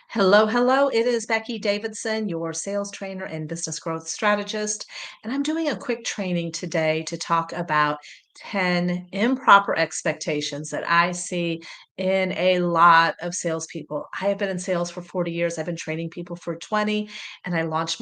Hello, hello. It is Becky Davidson, your sales trainer and business growth strategist. And I'm doing a quick training today to talk about 10 improper expectations that I see in a lot of salespeople. I have been in sales for 40 years. I've been training people for 20, and I launched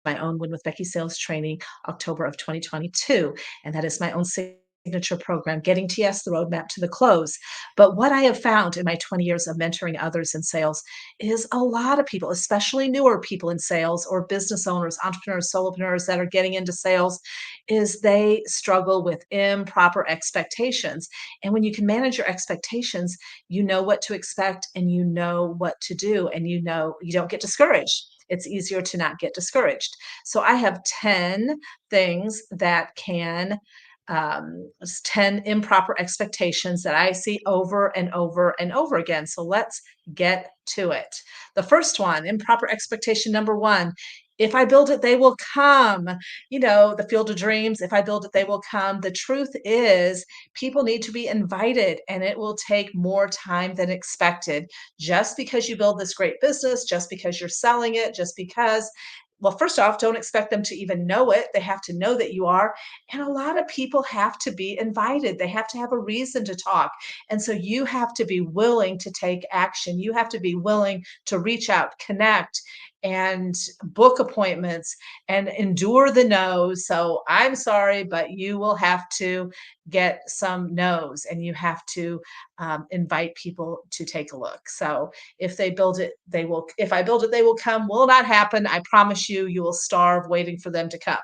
my own Win with Becky sales training October of 2022. And that is my own signature program, Getting TS, the roadmap to the close. But what I have found in my 20 years of mentoring others in sales is a lot of people, especially newer people in sales or business owners, entrepreneurs, solopreneurs that are getting into sales, is they struggle with improper expectations. And when you can manage your expectations, you know what to expect and you know what to do, and you know you don't get discouraged. It's easier to not get discouraged. So I have 10 things that can 10 improper expectations that I see over and over and over again. So let's get to it. The first one, improper expectation number one, if I build it, they will come. You know, the field of dreams, if I build it, they will come. The truth is, people need to be invited, and it will take more time than expected. Just because you build this great business, just because you're selling it, just because, well, first off, don't expect them to even know it. They have to know that you are. And a lot of people have to be invited. They have to have a reason to talk. And so you have to be willing to take action. You have to be willing to reach out, connect, and book appointments and endure the no's. So I'm sorry, but you will have to get some no's, and you have to invite people to take a look. So if they build it, they will. If I build it, they will come. Will not happen. I promise you, you will starve waiting for them to come.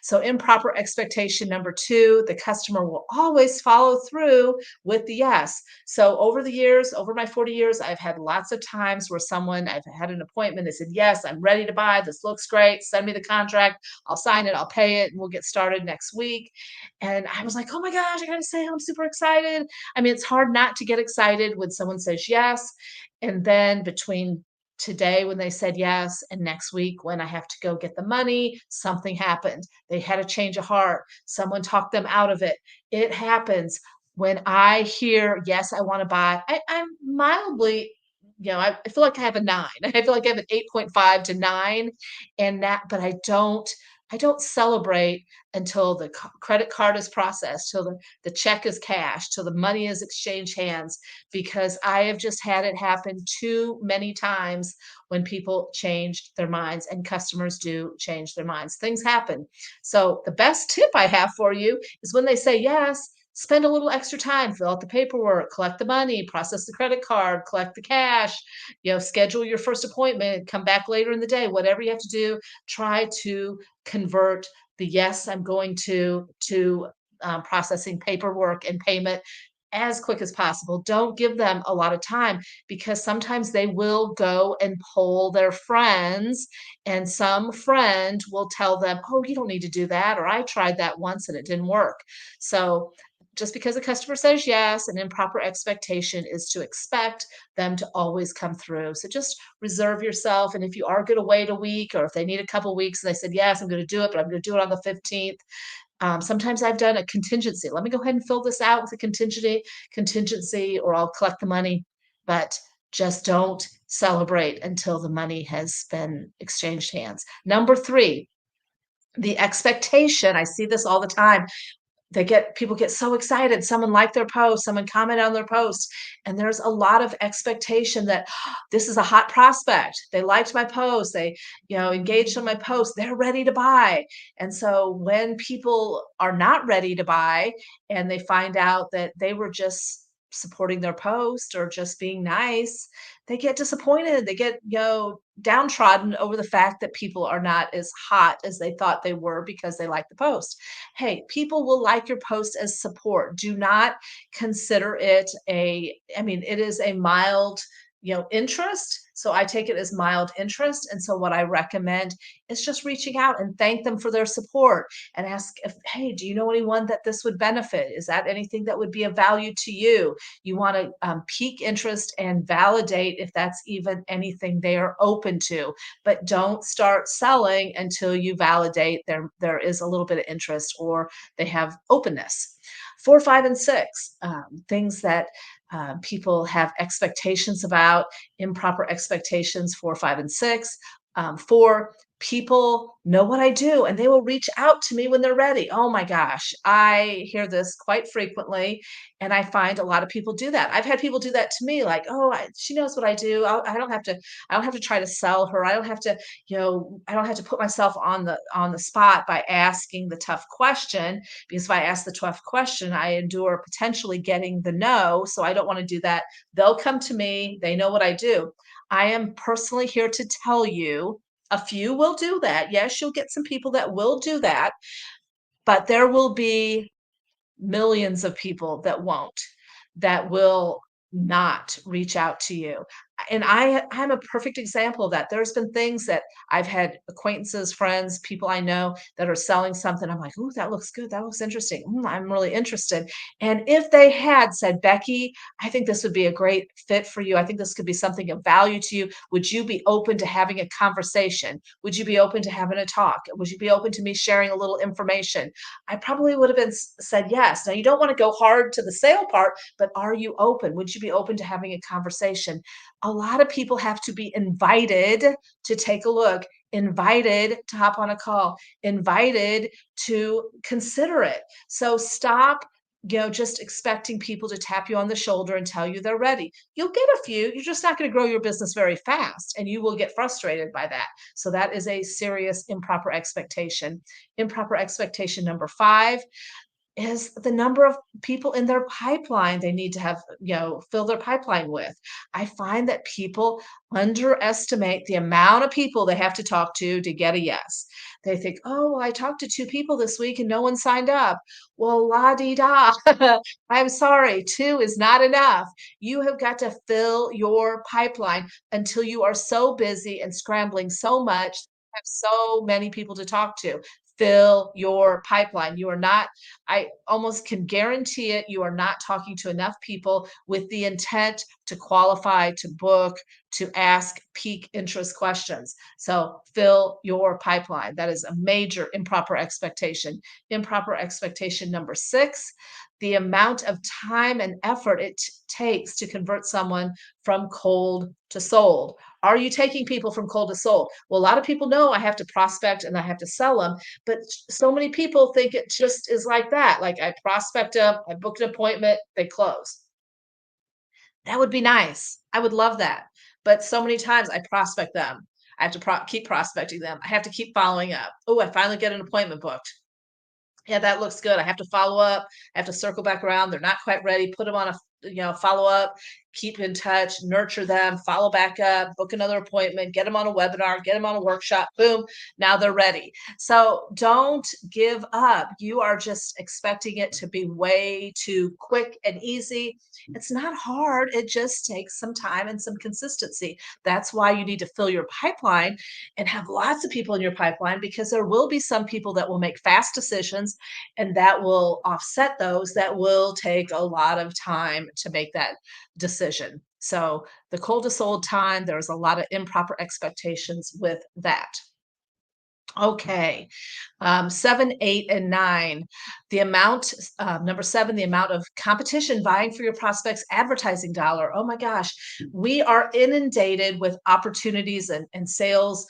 So, improper expectation number two, the customer will always follow through with the yes. So, over the years, over my 40 years, I've had lots of times where I've had an appointment, they said, yes, I'm ready to buy. This looks great. Send me the contract. I'll sign it. I'll pay it, and we'll get started next week. And I was like, oh my gosh, I got to say, I'm super excited. I mean, it's hard not to get excited when someone says yes. And then between today when they said yes and next week when I have to go get the money, something happened. They had a change of heart. Someone talked them out of it. It happens. When I hear, yes, I want to buy, I'm mildly, I feel like I have a nine. I feel like I have an 8.5 to nine. And that, but I don't celebrate until the credit card is processed, till the check is cashed, till the money is exchanged hands, because I have just had it happen too many times when people changed their minds, and customers do change their minds. Things happen. So the best tip I have for you is when they say yes, spend a little extra time, fill out the paperwork, collect the money, process the credit card, collect the cash, schedule your first appointment, come back later in the day, whatever you have to do, try to convert the yes, I'm going to processing paperwork and payment as quick as possible. Don't give them a lot of time, because sometimes they will go and poll their friends, and some friend will tell them, oh, you don't need to do that, or I tried that once and it didn't work. So just because a customer says yes, an improper expectation is to expect them to always come through. So just reserve yourself. And if you are going to wait a week, or if they need a couple weeks and they said, yes, I'm going to do it, but I'm going to do it on the 15th. Sometimes I've done a contingency. Let me go ahead and fill this out with a contingency, or I'll collect the money. But just don't celebrate until the money has been exchanged hands. Number three, the expectation. I see this all the time. People get so excited. Someone liked their post, someone commented on their post, and there's a lot of expectation that, this is a hot prospect. They liked my post. They, engaged on my post. They're ready to buy. And so when people are not ready to buy, and they find out that they were just supporting their post or just being nice, they get disappointed. They get, downtrodden over the fact that people are not as hot as they thought they were because they like the post. Hey, people will like your post as support. Do not consider it it is a mild, interest. So I take it as mild interest. And so what I recommend is just reaching out and thank them for their support, and ask if, hey, do you know anyone that this would benefit? Is that anything that would be of value to you? You want to pique interest and validate if that's even anything they are open to, but don't start selling until you validate there is a little bit of interest, or they have openness. Four, five, and six, things that People have expectations about improper expectations 4, 5, and 6. 4, people know what I do and they will reach out to me when they're ready. Oh my gosh, I hear this quite frequently. And I find a lot of people do that. I've had people do that to me, like, oh, she knows what I do. I don't have to, I don't have to try to sell her. I don't have to, I don't have to put myself on the spot by asking the tough question, because if I ask the tough question, I endure potentially getting the no. So I don't want to do that. They'll come to me. They know what I do. I am personally here to tell you a few will do that. Yes, you'll get some people that will do that, but there will be millions of people that won't, that will not reach out to you. And I'm a perfect example of that. There's been things that I've had acquaintances, friends, people I know that are selling something. I'm like, "Ooh, that looks good. That looks interesting. I'm really interested." And if they had said, "Becky, I think this would be a great fit for you. I think this could be something of value to you. Would you be open to having a conversation? Would you be open to having a talk? Would you be open to me sharing a little information?" I probably would have been said yes. Now you don't want to go hard to the sale part, but are you open? Would you be open to having a conversation? A lot of people have to be invited to take a look, invited to hop on a call, invited to consider it. So stop, just expecting people to tap you on the shoulder and tell you they're ready. You'll get a few, you're just not going to grow your business very fast and you will get frustrated by that. So that is a serious improper expectation. Improper expectation number 5 is the number of people in their pipeline they need to have, fill their pipeline with. I find that people underestimate the amount of people they have to talk to get a yes. They think, oh, well, I talked to 2 people this week and no one signed up. Well, la di da. I'm sorry, 2 is not enough. You have got to fill your pipeline until you are so busy and scrambling so much, have so many people to talk to. Fill your pipeline. You are not, I almost can guarantee it, you are not talking to enough people with the intent to qualify, to book, to ask peak interest questions. So fill your pipeline. That is a major improper expectation. Improper expectation number 6, the amount of time and effort it takes to convert someone from cold to sold. Are you taking people from cold to sold? Well, a lot of people know I have to prospect and I have to sell them, but so many people think it just is like that. Like I prospect them, I book an appointment, they close. That would be nice. I would love that. But so many times I prospect them. I have to keep prospecting them. I have to keep following up. Oh, I finally get an appointment booked. Yeah, that looks good. I have to follow up. I have to circle back around. They're not quite ready. Put them on a, follow up, keep in touch, nurture them, follow back up, book another appointment, get them on a webinar, get them on a workshop. Boom. Now they're ready. So don't give up. You are just expecting it to be way too quick and easy. It's not hard. It just takes some time and some consistency. That's why you need to fill your pipeline and have lots of people in your pipeline, because there will be some people that will make fast decisions and that will offset those that will take a lot of time to make that decision. So the coldest old time, there's a lot of improper expectations with that. Okay. 7, 8, and 9. The amount, number 7, the amount of competition vying for your prospect's advertising dollar. Oh my gosh, we are inundated with opportunities and sales.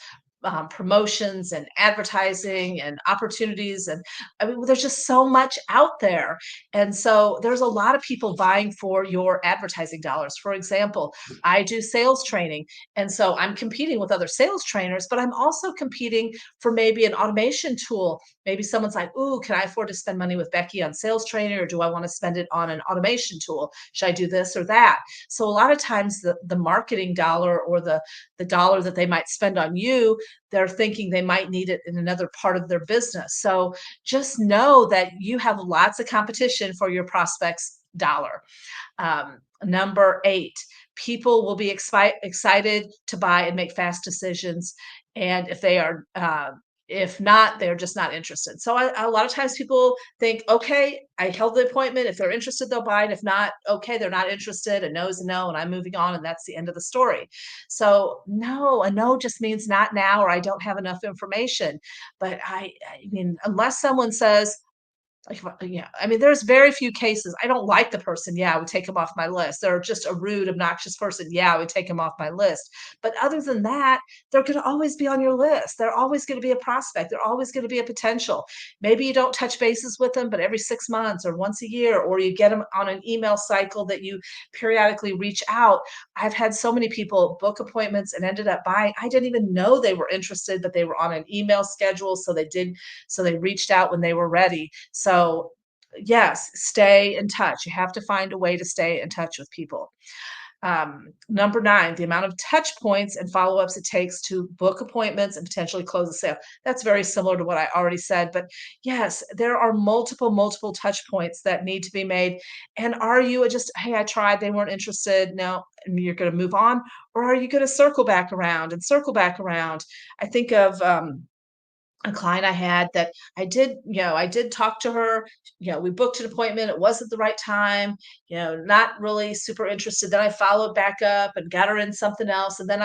Promotions and advertising and opportunities. And I mean, there's just so much out there. And so there's a lot of people vying for your advertising dollars. For example, I do sales training. And so I'm competing with other sales trainers, but I'm also competing for maybe an automation tool. Maybe someone's like, ooh, can I afford to spend money with Becky on sales training, or do I want to spend it on an automation tool? Should I do this or that? So a lot of times the marketing dollar or the dollar that they might spend on you, they're thinking they might need it in another part of their business. So just know that you have lots of competition for your prospects dollar. Number 8, people will be excited to buy and make fast decisions. And if not, they're just not interested. So a lot of times people think, okay, I held the appointment. If they're interested, they'll buy. And if not, okay, they're not interested. A no is a no, and I'm moving on. And that's the end of the story. So no, a no just means not now, or I don't have enough information. But I mean, unless someone says, Like, yeah, I mean, there's very few cases. I don't like the person. Yeah, I would take them off my list. They're just a rude, obnoxious person. Yeah, I would take them off my list. But other than that, they're going to always be on your list. They're always going to be a prospect. They're always going to be a potential. Maybe you don't touch bases with them, but every 6 months or once a year, or you get them on an email cycle that you periodically reach out. I've had so many people book appointments and ended up buying. I didn't even know they were interested, but they were on an email schedule. So they reached out when they were ready. So, yes, stay in touch. You have to find a way to stay in touch with people. Number 9, the amount of touch points and follow-ups it takes to book appointments and potentially close a sale. That's very similar to what I already said, but yes, there are multiple touch points that need to be made. And are you just, "Hey, I tried, they weren't interested." No, and you're gonna move on, or are you gonna circle back around and circle back around? I think of, a client I had that I did talk to her, we booked an appointment, it wasn't the right time, not really super interested. Then I followed back up and got her in something else. And then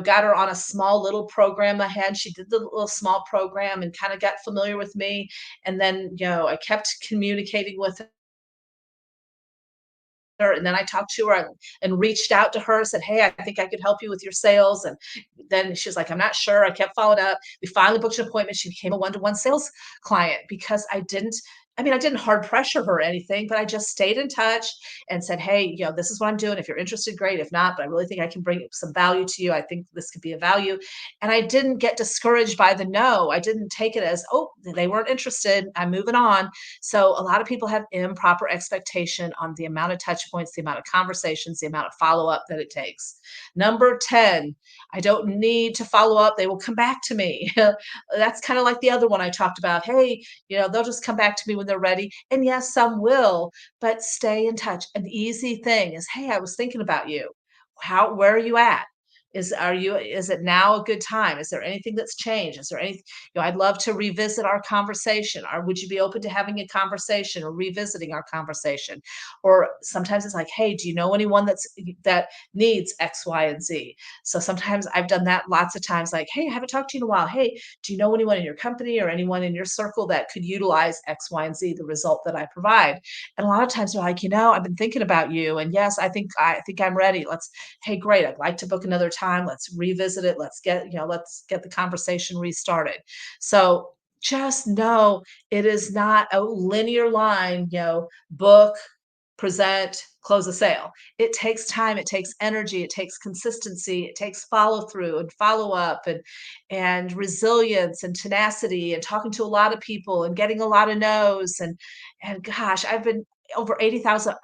got her on a small little program I had. She did the little small program and kind of got familiar with me. And then, I kept communicating with her, and then I talked to her and reached out to her, said, "Hey, I think I could help you with your sales." And then she was like, "I'm not sure." I kept following up. We finally booked an appointment. She became a one-to-one sales client because I didn't hard pressure her or anything, but I just stayed in touch and said, "Hey, this is what I'm doing. If you're interested, great. If not, but I really think I can bring some value to you. I think this could be a value." And I didn't get discouraged by the no. I didn't take it as, "Oh, they weren't interested. I'm moving on." So a lot of people have improper expectation on the amount of touch points, the amount of conversations, the amount of follow up that it takes. Number 10, I don't need to follow up. They will come back to me. That's kind of like the other one I talked about. Hey, they'll just come back to me when they're ready. And yes, some will, but stay in touch. An easy thing is, hey, I was thinking about you. Where are you at? Is it now a good time? Is there anything that's changed? Is there any, I'd love to revisit our conversation. Or would you be open to having a conversation or revisiting our conversation? Or sometimes it's like, hey, do you know anyone that needs X, Y, and Z? So sometimes I've done that lots of times, like, hey, I haven't talked to you in a while. Hey, do you know anyone in your company or anyone in your circle that could utilize X, Y, and Z, the result that I provide? And a lot of times they're like, I've been thinking about you. And yes, I think I'm ready. Hey, great. I'd like to book another time. Let's revisit it. Let's get the conversation restarted. So just know it is not a linear line, book, present, close a sale. It takes time, it takes energy, it takes consistency, it takes follow through and follow up and resilience and tenacity and talking to a lot of people and getting a lot of no's and gosh, I've been over 80,000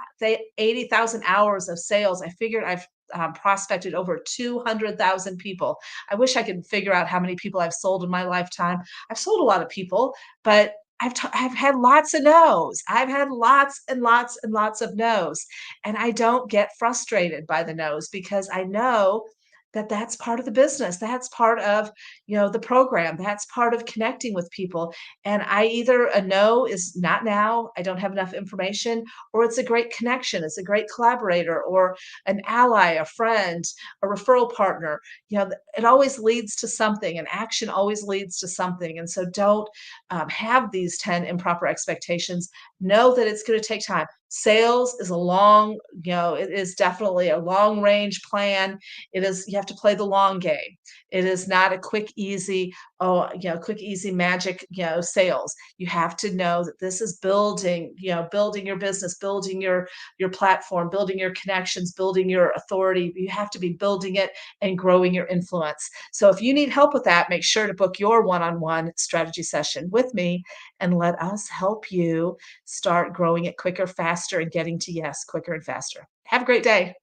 hours of sales. I figured I've prospected over 200,000 people. I wish I could figure out how many people I've sold in my lifetime. I've sold a lot of people, but I've had lots of no's. I've had lots and lots and lots of no's, and I don't get frustrated by the no's because I know that that's part of the business. That's part of, the program. That's part of connecting with people. And either a no is not now, I don't have enough information, or it's a great connection. It's a great collaborator or an ally, a friend, a referral partner. It always leads to something, and action always leads to something. And so don't have these 10 improper expectations. Know that it's going to take time. Sales is it is definitely a long range plan. You have to play the long game. It is not a quick, easy magic, sales. You have to know that this is building your business, building your platform, building your connections, building your authority. You have to be building it and growing your influence. So if you need help with that, make sure to book your one-on-one strategy session with me and let us help you start growing it quicker, faster, and getting to yes quicker and faster. Have a great day.